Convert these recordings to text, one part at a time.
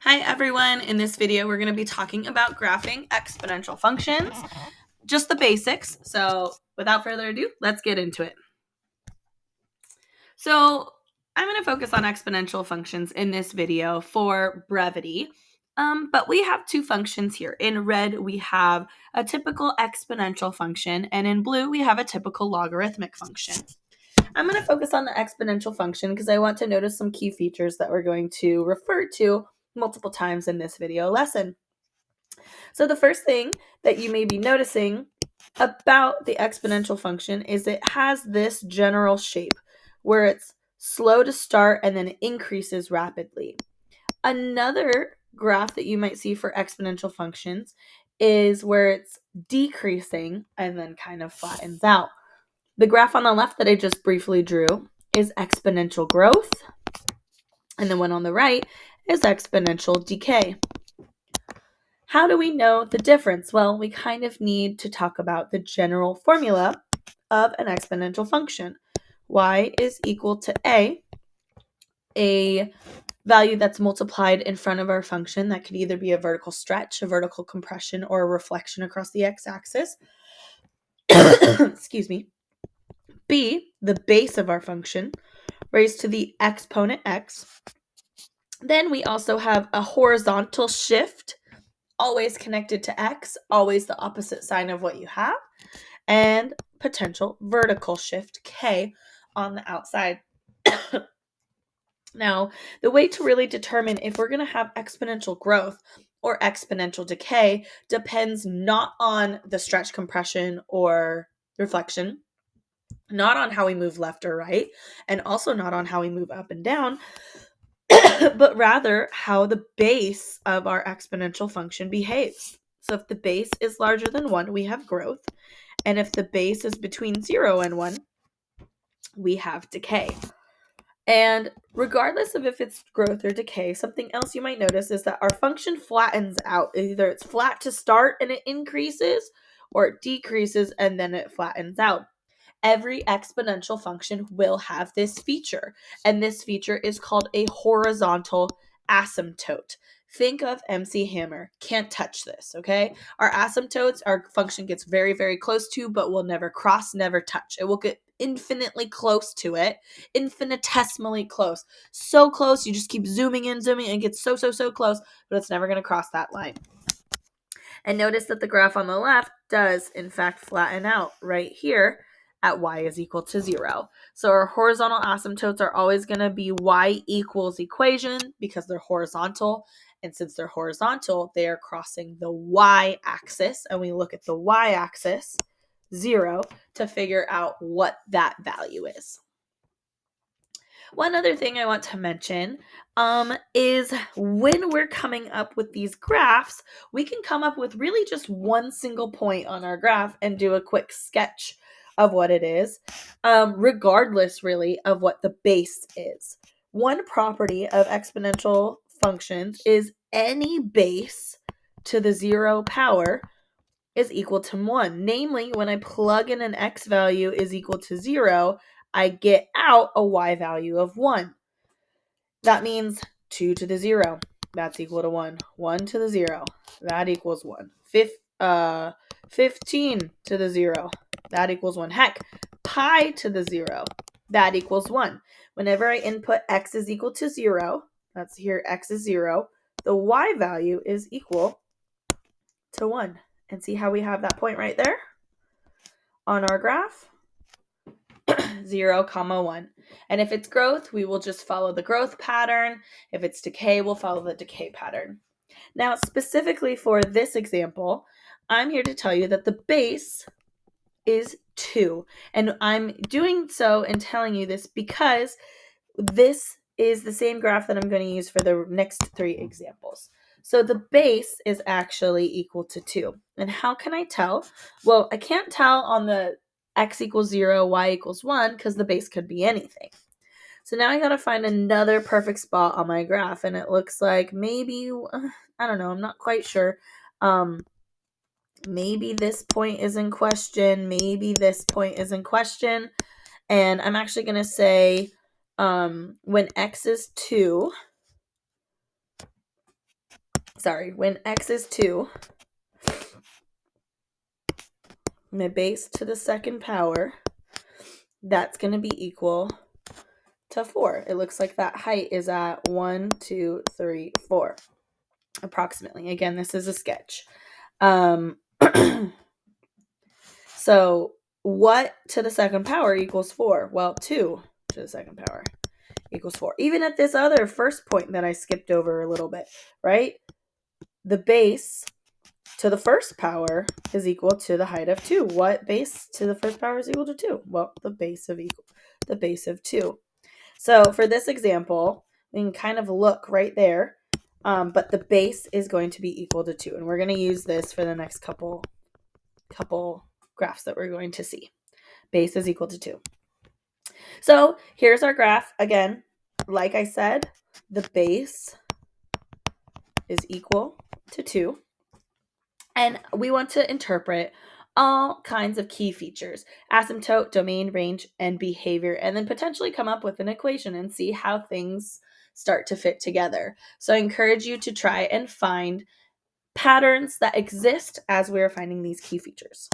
Hi everyone, in this video we're going to be talking about graphing exponential functions, just the basics. So without further ado, let's get into it. So I'm going to focus on exponential functions in this video for brevity, but we have two functions here. In red we have a typical exponential function, and in blue we have a typical logarithmic function. I'm going to focus on the exponential function because I want to notice some key features that we're going to refer to multiple times in this video lesson. So the first thing that you may be noticing about the exponential function is it has this general shape where it's slow to start and then it increases rapidly. Another graph that you might see for exponential functions is where it's decreasing and then kind of flattens out. The graph on the left that I just briefly drew is exponential growth, and the one on the right is exponential decay. How do we know the difference? Well, we kind of need to talk about the general formula of an exponential function. Y is equal to a value that's multiplied in front of our function. That could either be a vertical stretch, a vertical compression, or a reflection across the x-axis. Excuse me. B, the base of our function, raised to the exponent x. Then we also have a horizontal shift, always connected to x, always the opposite sign of what you have, and potential vertical shift, k, on the outside. Now, the way to really determine if we're going to have exponential growth or exponential decay depends not on the stretch, compression, or reflection, not on how we move left or right, and also not on how we move up and down, but rather how the base of our exponential function behaves. So if the base is larger than 1, we have growth. And if the base is between 0 and 1, we have decay. And regardless of if it's growth or decay, something else you might notice is that our function flattens out. Either it's flat to start and it increases, or it decreases and then it flattens out. Every exponential function will have this feature, and this feature is called a horizontal asymptote. Think of MC Hammer. Can't touch this, okay? Our asymptotes, our function gets very, very close to, but will never cross, never touch. It will get infinitely close to it, infinitesimally close. So close, you just keep zooming in, and it gets so close, but it's never going to cross that line. And notice that the graph on the left does, in fact, flatten out right here at y is equal to 0. So our horizontal asymptotes are always going to be y equals equation because they're horizontal. And since they're horizontal, they are crossing the y-axis. And we look at the y-axis, 0, to figure out what that value is. One other thing I want to mention is when we're coming up with these graphs, we can come up with really just one single point on our graph and do a quick sketch of what it is, regardless really of what the base is. One property of exponential functions is any base to the 0 power is equal to 1. Namely, when I plug in an x value is equal to 0, I get out a y value of 1. That means 2 to the 0. That's equal to 1. 1 to the 0. That equals 1. 15 to the 0. That equals 1. Heck, pi to the 0. That equals 1. Whenever I input x is equal to 0, that's here x is 0, the y value is equal to 1. And see how we have that point right there on our graph? 0, 1. And if it's growth, we will just follow the growth pattern. If it's decay, we'll follow the decay pattern. Now, specifically for this example, I'm here to tell you that the base is 2. And I'm doing so and telling you this because this is the same graph that I'm going to use for the next 3 examples. So the base is actually equal to 2. And how can I tell? Well, I can't tell on the x equals 0, y equals 1, because the base could be anything. So now I got to find another perfect spot on my graph, and it looks like maybe, I don't know, I'm not quite sure. Maybe this point is in question, maybe this point is in question, and I'm actually going to say when x is 2, when x is 2, my base to the second power, that's going to be equal to 4. It looks like that height is at 1, 2, 3, 4, approximately. Again, this is a sketch. So what to the second power equals 4? Well, 2 to the second power equals 4. Even at this other first point that I skipped over a little bit, right? The base to the first power is equal to the height of 2. What base to the first power is equal to 2? Well, the base of 2. So for this example, we can kind of look right there, but the base is going to be equal to 2. And we're going to use this for the next couple graphs that we're going to see. Base is equal to 2. So here's our graph. Again, like I said, the base is equal to 2. And we want to interpret all kinds of key features: asymptote, domain, range, and behavior, and then potentially come up with an equation and see how things start to fit together. So I encourage you to try and find patterns that exist as we're finding these key features.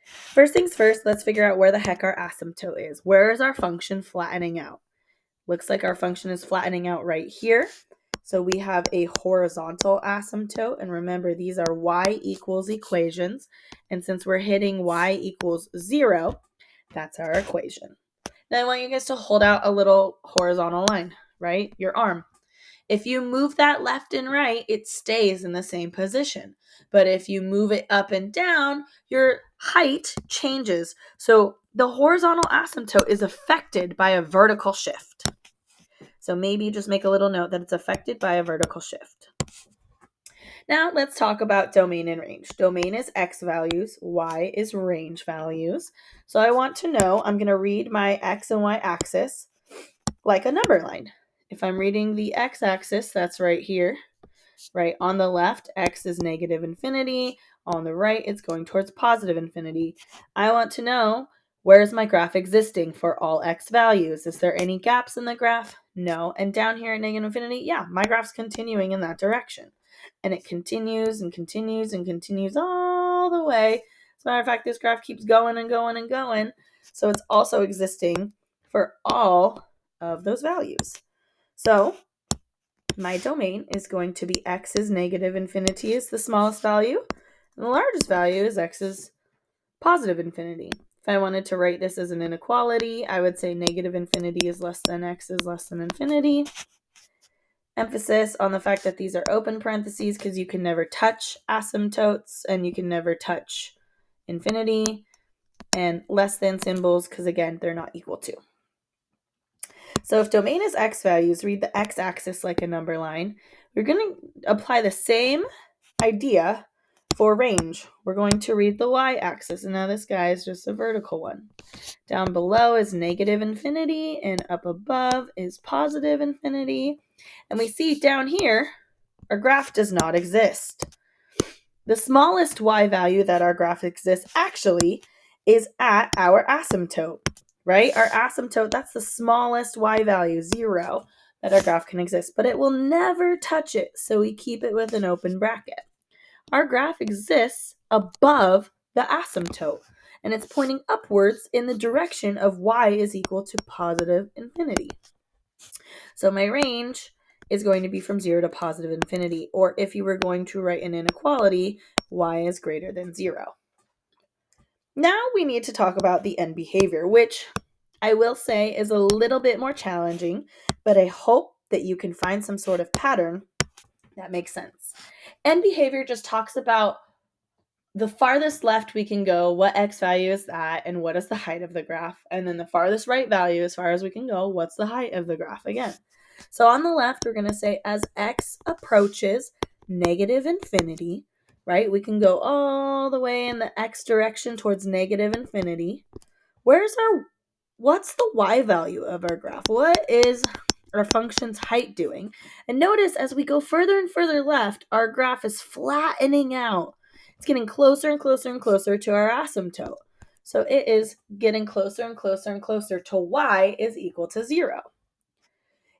First things first, let's figure out where the heck our asymptote is. Where is our function flattening out? Looks like our function is flattening out right here. So we have a horizontal asymptote. And remember, these are y equals equations. And since we're hitting y equals 0, that's our equation. Now I want you guys to hold out a little horizontal line, right? Your arm. If you move that left and right, it stays in the same position. But if you move it up and down, your height changes. So the horizontal asymptote is affected by a vertical shift. So maybe just make a little note that it's affected by a vertical shift. Now let's talk about domain and range. Domain is x values, y is range values. So I want to know, I'm going to read my x and y axis like a number line. If I'm reading the x-axis, that's right here, right? On the left, x is negative infinity. On the right, it's going towards positive infinity. I want to know, where is my graph existing for all x values? Is there any gaps in the graph? No. And down here at negative infinity, yeah, my graph's continuing in that direction. And it continues and continues and continues all the way. As a matter of fact, this graph keeps going and going and going. So it's also existing for all of those values. So my domain is going to be x is negative infinity is the smallest value, and the largest value is x is positive infinity. If I wanted to write this as an inequality, I would say negative infinity is less than x is less than infinity. Emphasis on the fact that these are open parentheses because you can never touch asymptotes and you can never touch infinity, and less than symbols because, again, they're not equal to. So if domain is x values, read the x-axis like a number line. We're going to apply the same idea for range. We're going to read the y-axis, and now this guy is just a vertical one. Down below is negative infinity, and up above is positive infinity. And we see down here, our graph does not exist. The smallest y value that our graph exists actually is at our asymptote, right? Our asymptote, that's the smallest y value, 0, that our graph can exist, but it will never touch it, so we keep it with an open bracket. Our graph exists above the asymptote, and it's pointing upwards in the direction of y is equal to positive infinity. So my range is going to be from 0 to positive infinity, or if you were going to write an inequality, y is greater than 0. Now we need to talk about the end behavior, which I will say is a little bit more challenging, but I hope that you can find some sort of pattern that makes sense. End behavior just talks about the farthest left we can go, what x value is that, and what is the height of the graph, and then the farthest right value, as far as we can go, what's the height of the graph again. So on the left, we're going to say as x approaches negative infinity, right? We can go all the way in the x direction towards negative infinity. What's the y value of our graph? What is our function's height doing? And notice as we go further and further left, our graph is flattening out. It's getting closer and closer and closer to our asymptote. So it is getting closer and closer and closer to y is equal to 0.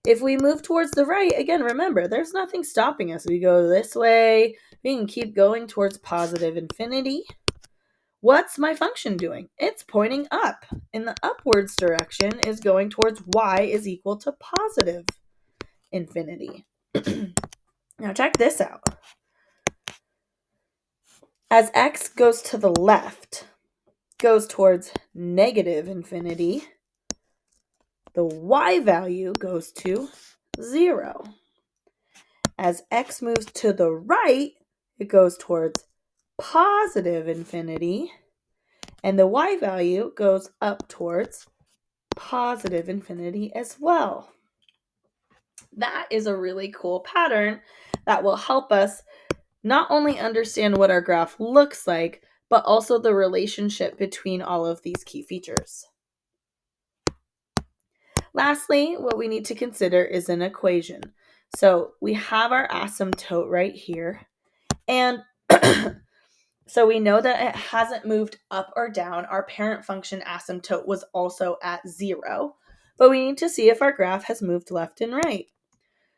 If we move towards the right, again, remember, there's nothing stopping us. We go this way. We can keep going towards positive infinity. What's my function doing? It's pointing up. In the upwards direction is going towards y is equal to positive infinity. Now check this out. As x goes to the left, goes towards negative infinity, the y value goes to 0. As x moves to the right, it goes towards positive infinity, and the y value goes up towards positive infinity as well. That is a really cool pattern that will help us not only understand what our graph looks like, but also the relationship between all of these key features. Lastly, what we need to consider is an equation. So we have our asymptote right here, and so we know that it hasn't moved up or down. Our parent function asymptote was also at 0, but we need to see if our graph has moved left and right.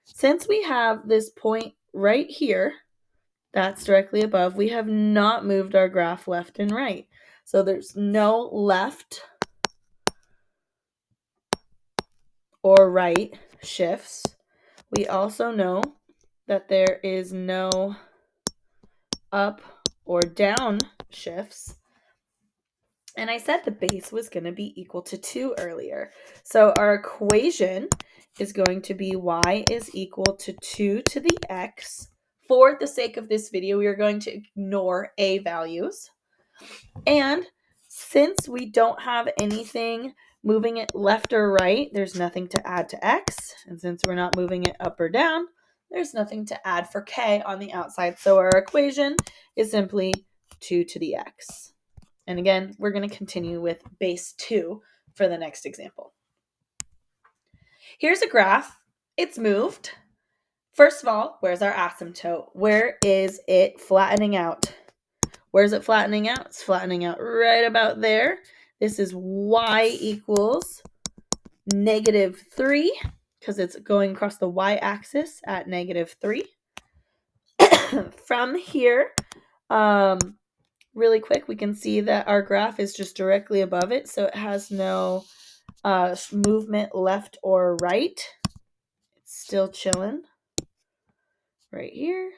Since we have this point right here, that's directly above, we have not moved our graph left and right. So there's no left or right shifts. We also know that there is no up or down shifts. And I said the base was going to be equal to 2 earlier. So our equation is going to be y is equal to 2 to the x. For the sake of this video, we are going to ignore a values. And since we don't have anything moving it left or right, there's nothing to add to x. And since we're not moving it up or down, there's nothing to add for k on the outside. So our equation is simply 2 to the x. And again, we're going to continue with base 2 for the next example. Here's a graph. It's moved. First of all, where's our asymptote? Where is it flattening out? Where's it flattening out? It's flattening out right about there. This is y equals -3 because it's going across the y-axis at -3. From here, really quick, we can see that our graph is just directly above it, so it has no movement left or right. It's still chilling right here.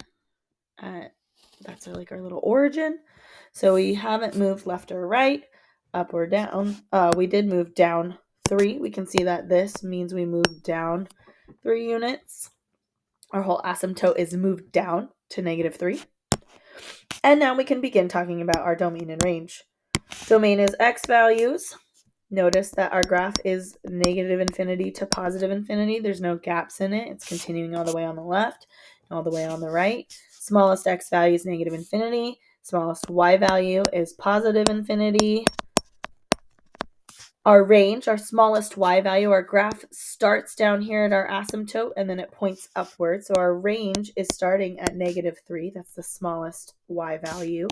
That's like our little origin. So we haven't moved left or right, up or down. We did move down 3. We can see that this means we moved down 3 units. Our whole asymptote is moved down to -3. And now we can begin talking about our domain and range. Domain is x values. Notice that our graph is -infinity to positive infinity. There's no gaps in it. It's continuing all the way on the left and all the way on the right. Smallest x value is -infinity. Smallest y value is positive infinity. Our range, our smallest y value, our graph starts down here at our asymptote and then it points upward. So our range is starting at -3. That's the smallest y value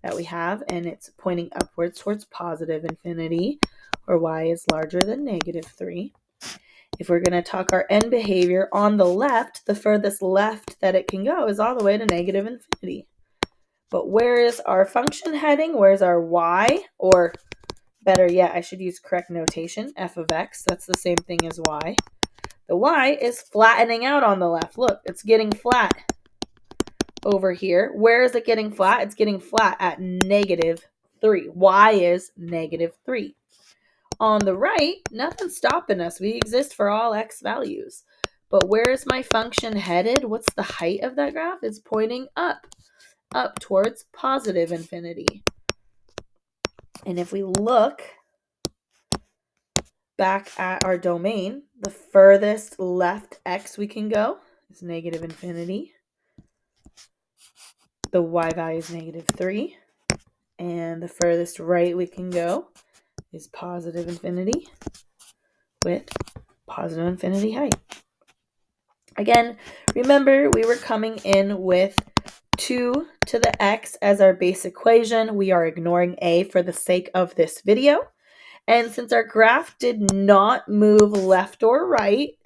that we have, and it's pointing upwards towards positive infinity, or y is larger than -3. If we're going to talk our end behavior on the left, the furthest left that it can go is all the way to -infinity. But where is our function heading? Where's our y? Or better yet, I should use correct notation, f of x. That's the same thing as y. The y is flattening out on the left. Look, it's getting flat over here. Where is it getting flat? It's getting flat at -3. Y is -3. On the right, nothing's stopping us. We exist for all x values. But where is my function headed? What's the height of that graph? It's pointing up towards positive infinity. And if we look back at our domain, the furthest left x we can go is -infinity. The y value is -3. And the furthest right we can go is positive infinity with positive infinity height. Again, remember we were coming in with 2 to the x as our base equation. We are ignoring a for the sake of this video. And since our graph did not move left or right,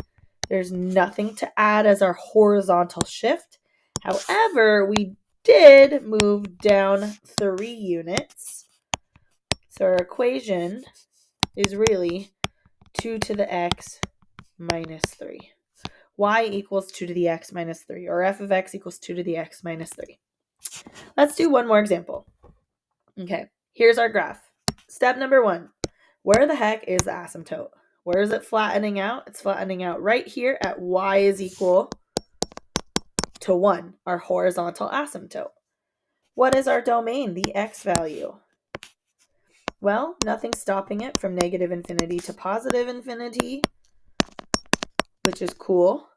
There's nothing to add as our horizontal shift. However, we did move down 3 units. So our equation is really 2 to the x minus 3. Y equals 2 to the x minus 3, or f of x equals 2 to the x minus 3. Let's do one more example. Okay, here's our graph. Step number 1. Where the heck is the asymptote? Where is it flattening out? It's flattening out right here at y is equal to 1, our horizontal asymptote. What is our domain, the x value? Well, nothing's stopping it from negative infinity to positive infinity, which is cool.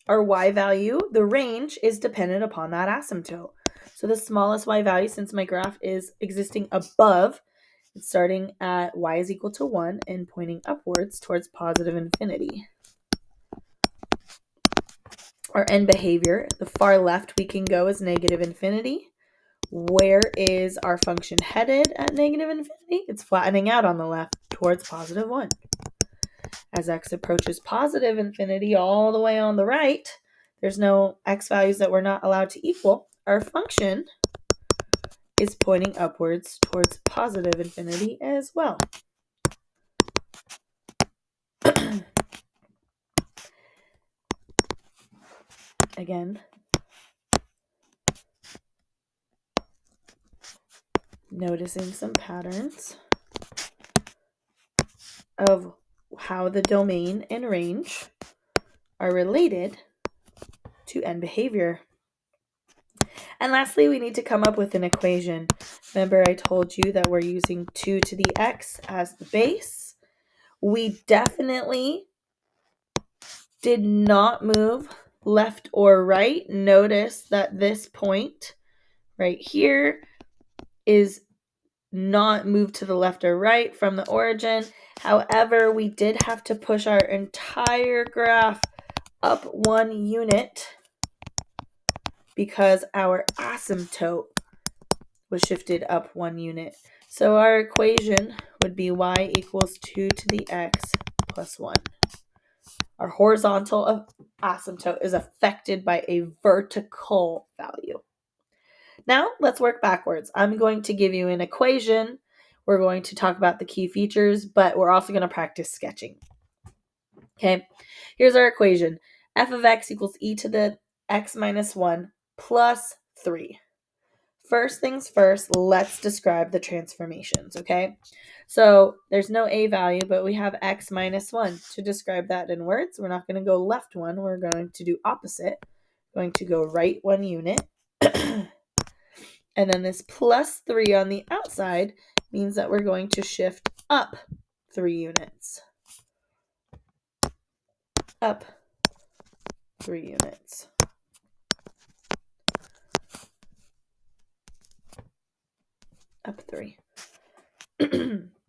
Our y value, the range, is dependent upon that asymptote. So the smallest y value, since my graph is existing above, it's starting at y is equal to 1 and pointing upwards towards positive infinity. Our end behavior, the far left we can go is negative infinity. Where is our function headed at negative infinity? It's flattening out on the left towards positive 1. As x approaches positive infinity all the way on the right, there's no x values that we're not allowed to equal. Our function is pointing upwards towards positive infinity as well. Again, noticing some patterns of how the domain and range are related to end behavior. And lastly, we need to come up with an equation. Remember, I told you that we're using 2 to the x as the base. We definitely did not move left or right. Notice that this point right here is not moved to the left or right from the origin. However, we did have to push our entire graph up 1 unit because our asymptote was shifted up 1 unit. So our equation would be y equals 2 to the x plus 1. Our horizontal asymptote is affected by a vertical value. Now, let's work backwards. I'm going to give you an equation. We're going to talk about the key features, but we're also going to practice sketching. Okay, here's our equation. F of x equals e to the x minus 1 plus 3. First things first, let's describe the transformations, okay? So there's no a value, but we have x minus 1. To describe that in words, we're not going to go left 1. We're going to do opposite. We're going to go right 1 unit. And then this plus 3 on the outside means that we're going to shift up 3 units. Up 3 units. Up 3.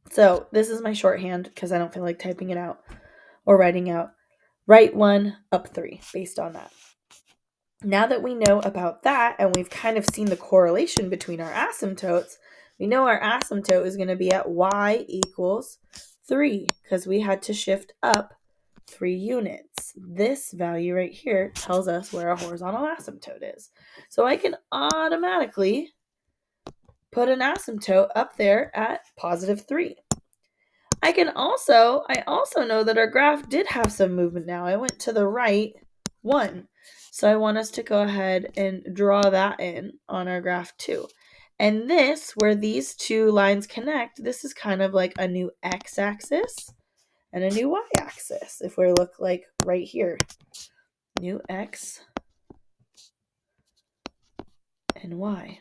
So this is my shorthand because I don't feel like typing it out or writing out. Right 1, up 3, based on that. Now that we know about that and we've kind of seen the correlation between our asymptotes, we know our asymptote is going to be at y equals 3 because we had to shift up 3 units. This value right here tells us where our horizontal asymptote is. So I can automatically put an asymptote up there at positive 3. I also know that our graph did have some movement now. I went to the right 1. So I want us to go ahead and draw that in on our graph too. And this, where these two lines connect, this is kind of like a new x-axis and a new y-axis. If we look like right here, new x and y.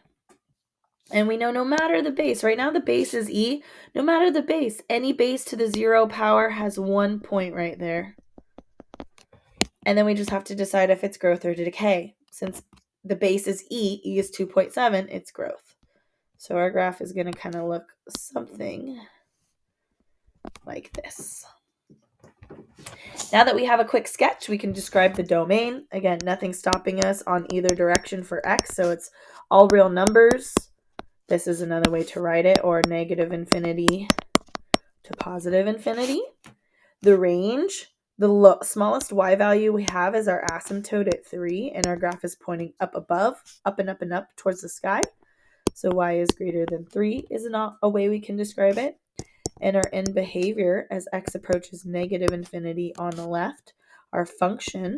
And we know no matter the base, right now the base is e, no matter the base, any base to the 0 power has 1 point right there. And then we just have to decide if it's growth or decay. Since the base is e is 2.7, it's growth. So our graph is going to kind of look something like this. Now that we have a quick sketch, we can describe the domain. Again, nothing stopping us on either direction for x, so it's all real numbers. This is another way to write it, or negative infinity to positive infinity. The range, The smallest y value we have is our asymptote at 3, and our graph is pointing up above, up and up and up towards the sky. So y is greater than 3 is not a way we can describe it. And our end behavior as x approaches negative infinity on the left, our function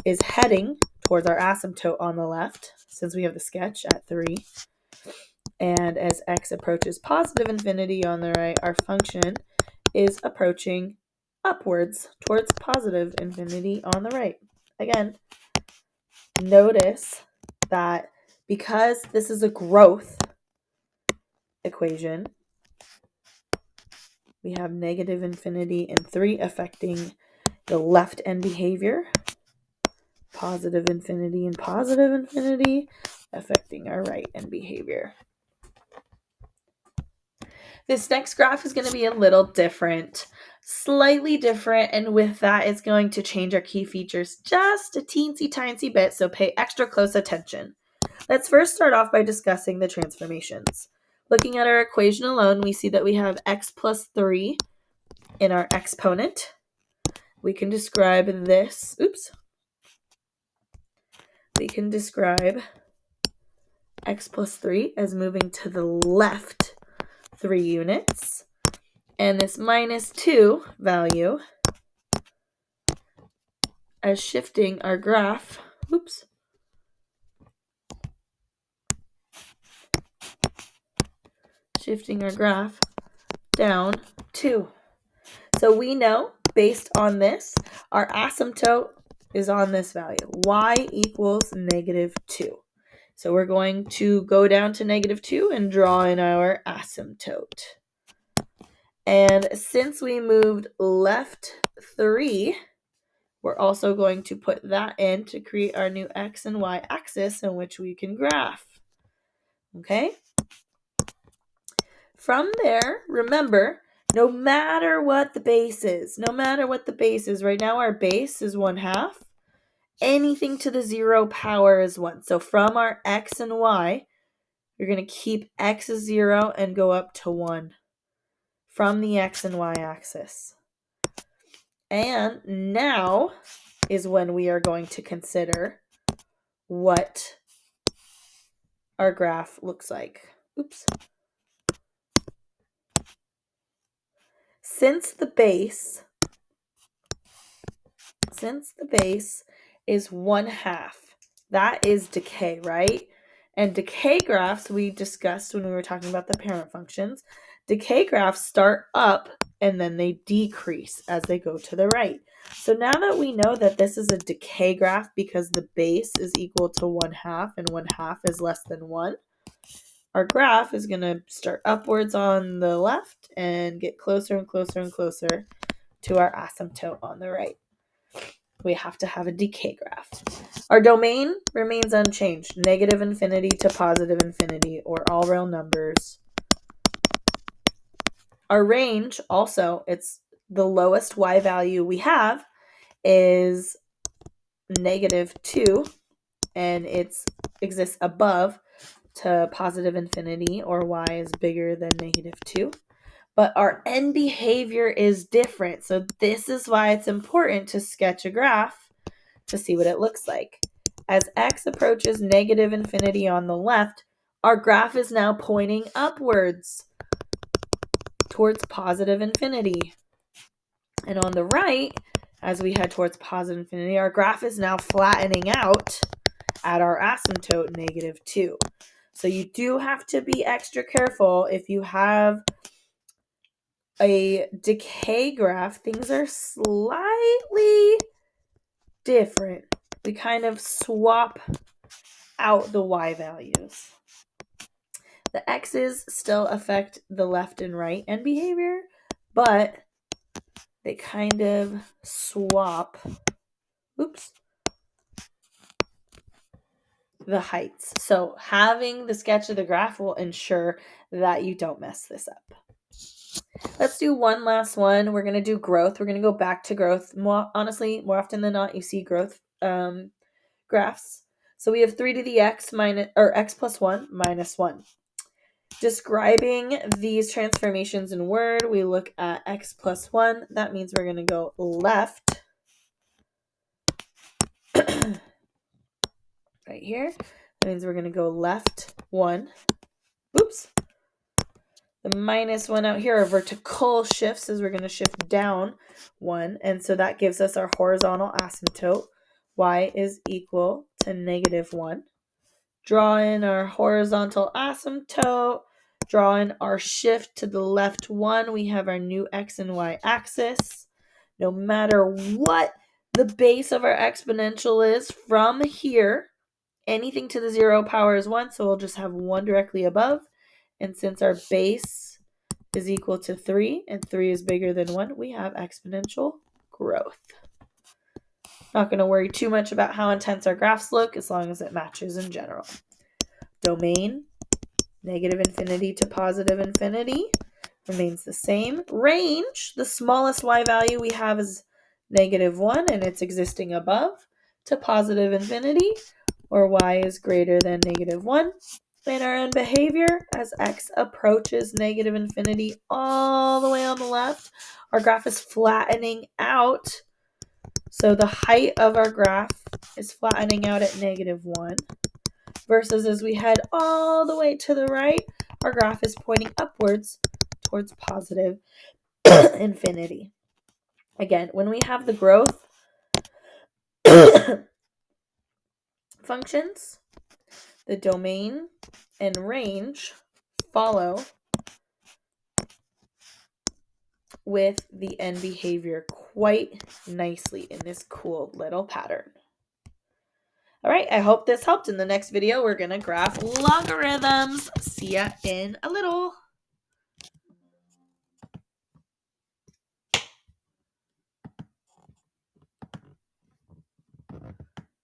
is heading towards our asymptote on the left, since we have the sketch at 3. And as x approaches positive infinity on the right, our function is approaching upwards towards positive infinity on the right. Again, notice that because this is a growth equation, we have negative infinity and 3 affecting the left end behavior, positive infinity and positive infinity affecting our right end behavior. This next graph is going to be a little different, slightly different, and with that, it's going to change our key features just a teensy tiny bit, so pay extra close attention. Let's first start off by discussing the transformations. Looking at our equation alone, we see that we have x plus 3 in our exponent. We can describe this, we can describe x plus 3 as moving to the left 3 units, and this minus 2 value as shifting our graph, shifting our graph down 2. So we know, based on this, our asymptote is on this value, y equals negative 2. So we're going to go down to negative 2 and draw in our asymptote. And since we moved left 3, we're also going to put that in to create our new x and y axis in which we can graph. Okay? From there, remember, no matter what the base is, right now our base is 1/2. Anything to the 0 power is 1. So from our x and y, you're going to keep x as 0 and go up to 1 from the x and y axis. And now is when we are going to consider what our graph looks like. Since the base is 1/2, that is decay, right? And decay graphs we discussed when we were talking about the parent functions. Decay graphs start up and then they decrease as they go to the right. So now that we know that this is a decay graph because the base is equal to 1/2 and 1/2 is less than 1, our graph is going to start upwards on the left and get closer and closer and closer to our asymptote on the right. We have to have a decay graph. Our domain remains unchanged, negative infinity to positive infinity, or all real numbers. Our range also, it's the lowest y value we have is negative 2, and it exists above to positive infinity, or y is bigger than negative 2. But our end behavior is different. So this is why it's important to sketch a graph to see what it looks like. As x approaches negative infinity on the left, our graph is now pointing upwards towards positive infinity. And on the right, as we head towards positive infinity, our graph is now flattening out at our asymptote negative 2. So you do have to be extra careful if you have a decay graph. Things are slightly different. We kind of swap out the y values. The x's still affect the left and right end behavior, but they kind of swap the heights. So having the sketch of the graph will ensure that you don't mess this up. Let's do one last one. We're going to do growth. We're going to go back to growth. More often than not, you see growth graphs. So we have 3 to the x x plus 1 minus 1. Describing these transformations in Word, we look at x plus 1. That means we're going to go left right here. That means we're going to go left 1. Oops. The minus 1 out here, our vertical shifts, is we're going to shift down 1. And so that gives us our horizontal asymptote. Y is equal to negative 1. Draw in our horizontal asymptote. Draw in our shift to the left 1. We have our new x and y axis. No matter what the base of our exponential is from here, anything to the 0 power is 1, so we'll just have 1 directly above. And since our base is equal to 3 and 3 is bigger than 1, we have exponential growth. Not going to worry too much about how intense our graphs look as long as it matches in general. Domain, negative infinity to positive infinity, remains the same. Range, the smallest y value we have is negative 1 and it's existing above, to positive infinity, or y is greater than negative 1. And our end behavior, as x approaches negative infinity all the way on the left, our graph is flattening out. So the height of our graph is flattening out at negative 1. Versus as we head all the way to the right, our graph is pointing upwards towards positive infinity. Again, when we have the growth functions, the domain and range follow with the end behavior quite nicely in this cool little pattern. All right, I hope this helped. In the next video, we're going to graph logarithms. See ya in a little.